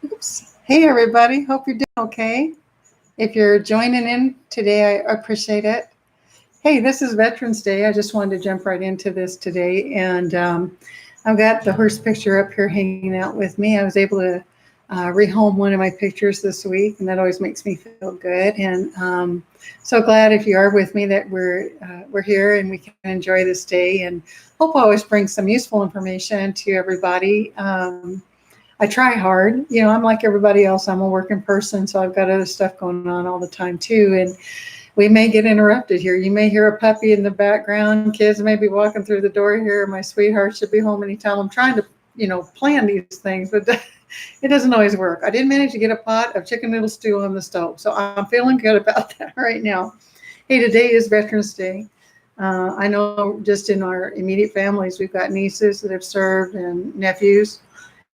Oops. Hey, everybody. Hope you're doing okay. If you're joining in today, I appreciate it. Hey, this is Veterans Day. I just wanted to jump right into this today. And I've got the horse picture up here hanging out with me. I was able to rehome one of my pictures this week, and that always makes me feel good. And so glad if you are with me that we're here and we can enjoy this day. And hope I always bring some useful information to everybody. I try hard. You know, I'm like everybody else. I'm a working person, so I've got other stuff going on all the time too. And we may get interrupted here. You may hear a puppy in the background. Kids may be walking through the door here. My sweetheart should be home anytime. I'm trying to, plan these things, but it doesn't always work. I did manage to get a pot of chicken noodle stew on the stove, so I'm feeling good about that right now. Hey, today is Veterans Day. I know just in our immediate families, we've got nieces that have served and nephews.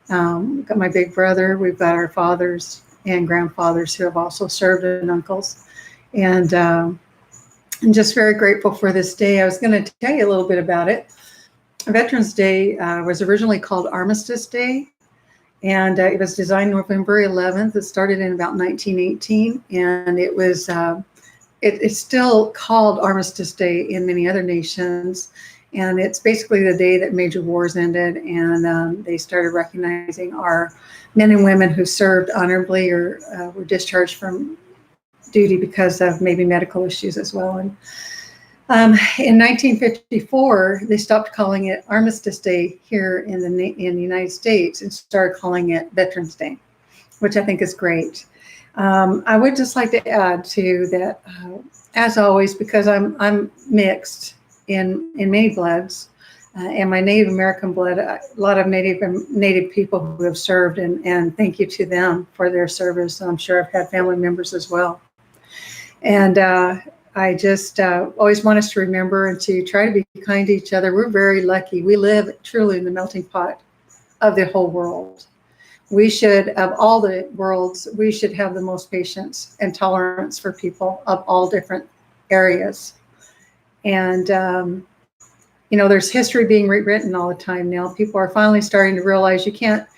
We've got my big brother. We've got our fathers and grandfathers who have also served, and uncles. And I'm just very grateful for this day. I was going to tell you a little bit about it. Veterans Day was originally called Armistice Day, and it was designed November 11th. It started in about 1918, and it was it's still called Armistice Day in many other nations. And it's basically the day that major wars ended, and they started recognizing our men and women who served honorably or were discharged from duty because of maybe medical issues as well. And in 1954, they stopped calling it Armistice Day here in the United States and started calling it Veterans Day, which I think is great. I would just like to add to that, as always, because I'm mixed in many bloods, and my Native American blood, a lot of Native people who have served, and thank you to them for their service. I'm sure I've had family members as well. And I just always want us to remember and to try to be kind to each other. We're very lucky. We live truly in the melting pot of the whole world. We should, of all the worlds, we should have the most patience and tolerance for people of all different areas. And, there's history being rewritten all the time now. People are finally starting to realize you can't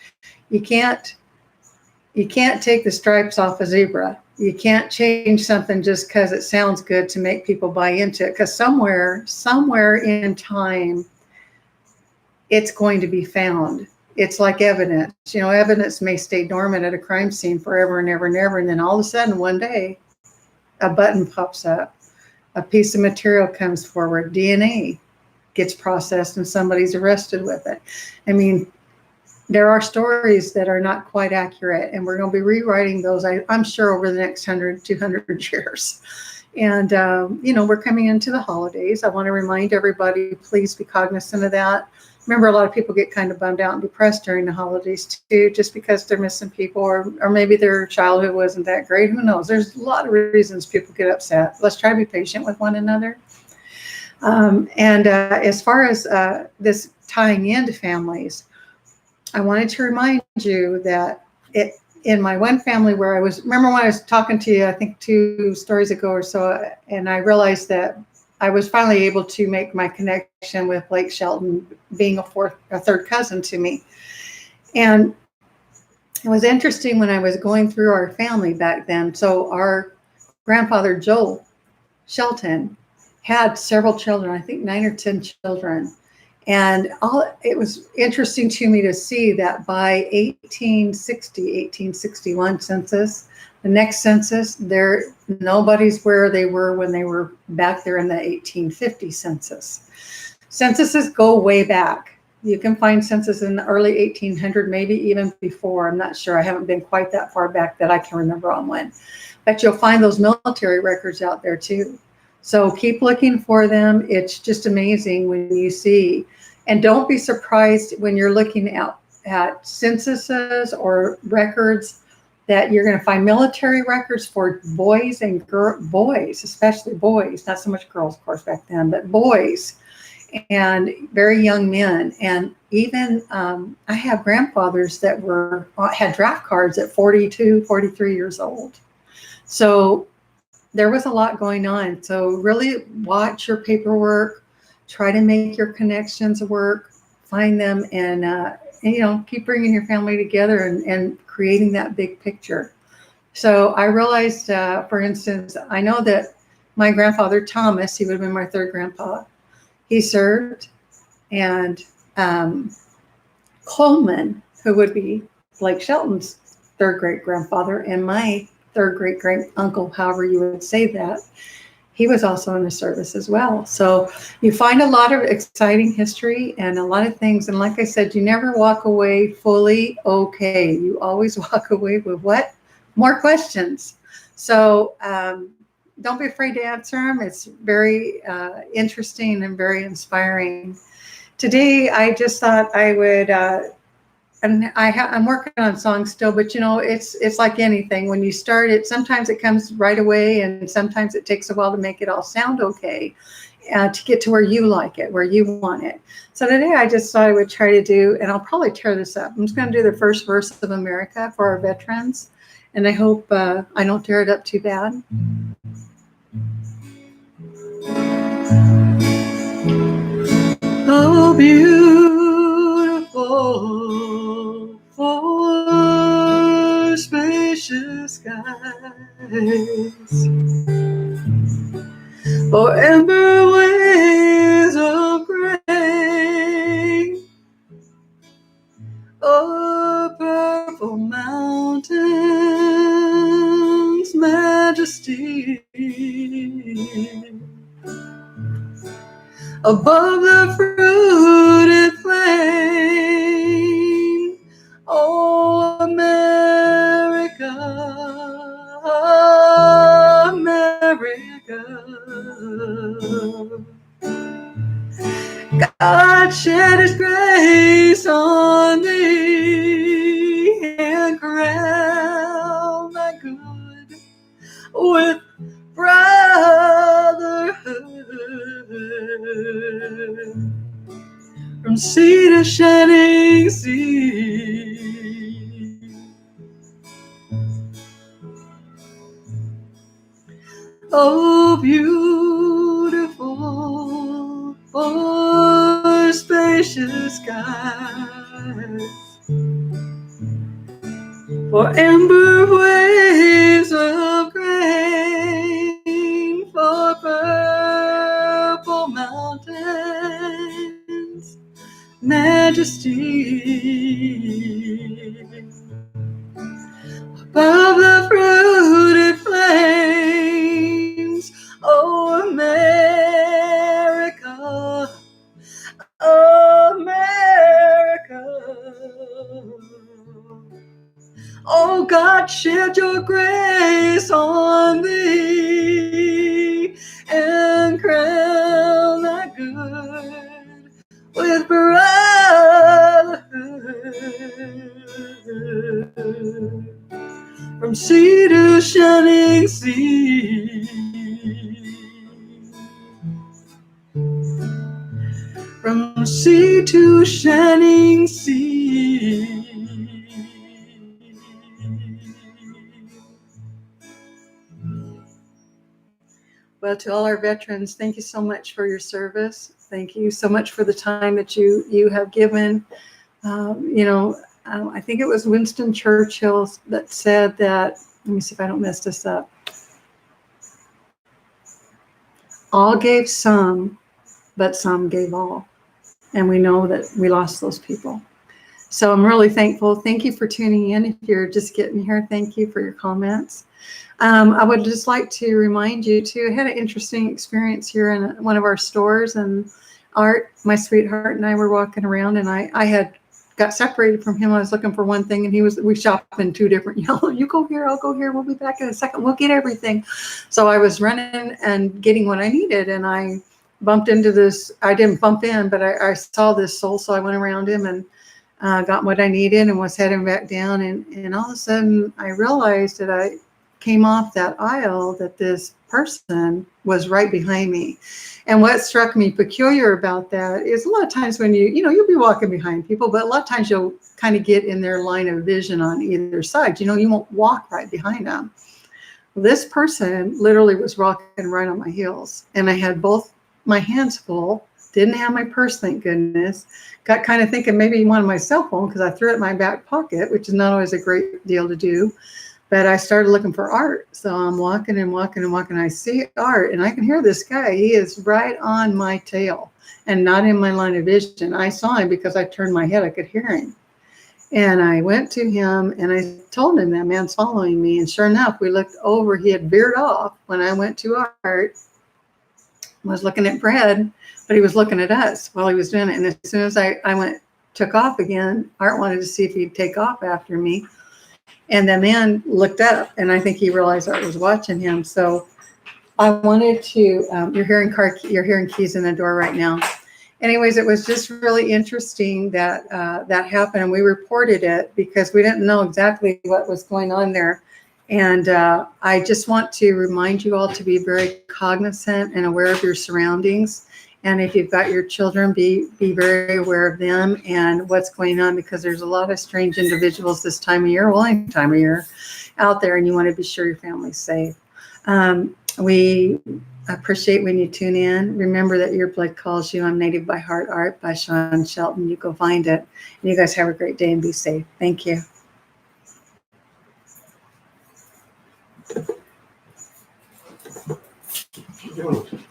take the stripes off a zebra. You can't change something just because it sounds good to make people buy into it. Because somewhere in time, it's going to be found. It's like evidence. Evidence may stay dormant at a crime scene forever and ever and ever. And then all of a sudden, one day, a button pops up. A piece of material comes forward, DNA gets processed, and somebody's arrested with it. I mean, there are stories that are not quite accurate, and we're going to be rewriting those, I'm sure, over the next 100, 200 years. And, we're coming into the holidays. I want to remind everybody, please be cognizant of that. Remember, a lot of people get kind of bummed out and depressed during the holidays too, just because they're missing people, or maybe their childhood wasn't that great. Who knows? There's a lot of reasons people get upset. Let's try to be patient with one another. As far as this tying into families, I wanted to remind you that in my one family where remember when I was talking to you, I think 2 stories ago or so, and I realized that I was finally able to make my connection with Blake Shelton being a third cousin to me. And it was interesting when I was going through our family back then. So our grandfather, Joel Shelton, had several children, I think 9 or 10 children. And it was interesting to me to see that by 1861 census, the next census, nobody's where they were when they were back there in the 1850 census. Censuses go way back. You can find census in the early 1800, maybe even before. I'm not sure. I haven't been quite that far back that I can remember on when. But you'll find those military records out there too. So keep looking for them. It's just amazing when you see. And don't be surprised when you're looking at censuses or records that you're going to find military records for boys and boys, especially boys, not so much girls, of course, back then, but boys and very young men. And even I have grandfathers that had draft cards at 42, 43 years old. So there was a lot going on. So really watch your paperwork, try to make your connections work, find them and, you know, keep bringing your family together and creating that big picture. So I realized, for instance, I know that my grandfather, Thomas, he would have been my third grandpa, he served, and Coleman, who would be Blake Shelton's third great grandfather and my third great great uncle, however you would say that, he was also in the service as well. So you find a lot of exciting history and a lot of things. And like I said, you never walk away fully okay. You always walk away with what? More questions. So don't be afraid to answer them. It's very interesting and very inspiring. Today, I just thought I would, and I'm working on songs still, but you know, it's like anything. When you start it, sometimes it comes right away, and sometimes it takes a while to make it all sound okay, to get to where you like it, where you want it. So today, I just thought I would try to do, and I'll probably tear this up. I'm just going to do the first verse of America for our veterans, and I hope I don't tear it up too bad. Oh, beautiful for spacious skies, for amber waves of gray, oh, purple mountains, majesty. Above the fruited plain, oh, America, America. God shed his grace on thee and crown thy good with brotherhood. From sea to shining sea, oh, beautiful for spacious skies, for amber waves of grain, for purple mountains, majesty. Above the fruited flames, oh, America, America. Oh, God, shed your grace on thee and crown thy good with brotherhood. From sea to shining sea, from sea to shining sea. Well, to all our veterans, thank you so much for your service. Thank you so much for the time that you have given. You know, I think it was Winston Churchill that said that, let me see if I don't mess this up. All gave some, but some gave all. And we know that we lost those people. So I'm really thankful. Thank you for tuning in. If you're just getting here, thank you for your comments. I would just like to remind you too, I had an interesting experience here in one of our stores, and Art, my sweetheart, and I were walking around, and I had got separated from him. I was looking for one thing, and we shopped in two different, you go here, I'll go here, we'll be back in a second, we'll get everything. So I was running and getting what I needed, and I bumped into this, I didn't bump in, but I saw this soul, so I went around him and got what I needed and was heading back down, and all of a sudden I realized that I came off that aisle that this person was right behind me. And what struck me peculiar about that is a lot of times when you'll be walking behind people, but a lot of times you'll kind of get in their line of vision on either side. You won't walk right behind them. Well, this person literally was walking right on my heels, and I had both my hands full Didn't have my purse, thank goodness. Got kind of thinking maybe he wanted my cell phone because I threw it in my back pocket, which is not always a great deal to do. But I started looking for Art. So I'm walking and walking and walking. I see Art, and I can hear this guy. He is right on my tail and not in my line of vision. I saw him because I turned my head. I could hear him. And I went to him and I told him that man's following me. And sure enough, we looked over. He had veered off when I went to Art. Was looking at Brad, but he was looking at us while he was doing it. And as soon as I took off again, Art wanted to see if he'd take off after me. And the man looked up, and I think he realized Art was watching him. So I wanted to, you're hearing keys in the door right now. Anyways, it was just really interesting that that happened, and we reported it because we didn't know exactly what was going on there. And I just want to remind you all to be very cognizant and aware of your surroundings. And if you've got your children, be very aware of them and what's going on, because there's a lot of strange individuals this time of year, well, any time of year out there, and you want to be sure your family's safe. We appreciate when you tune in. Remember that your blood calls you. I'm Native by Heart Art by Shawn Shelton. You go find it. And you guys have a great day and be safe. Thank you. What you doing?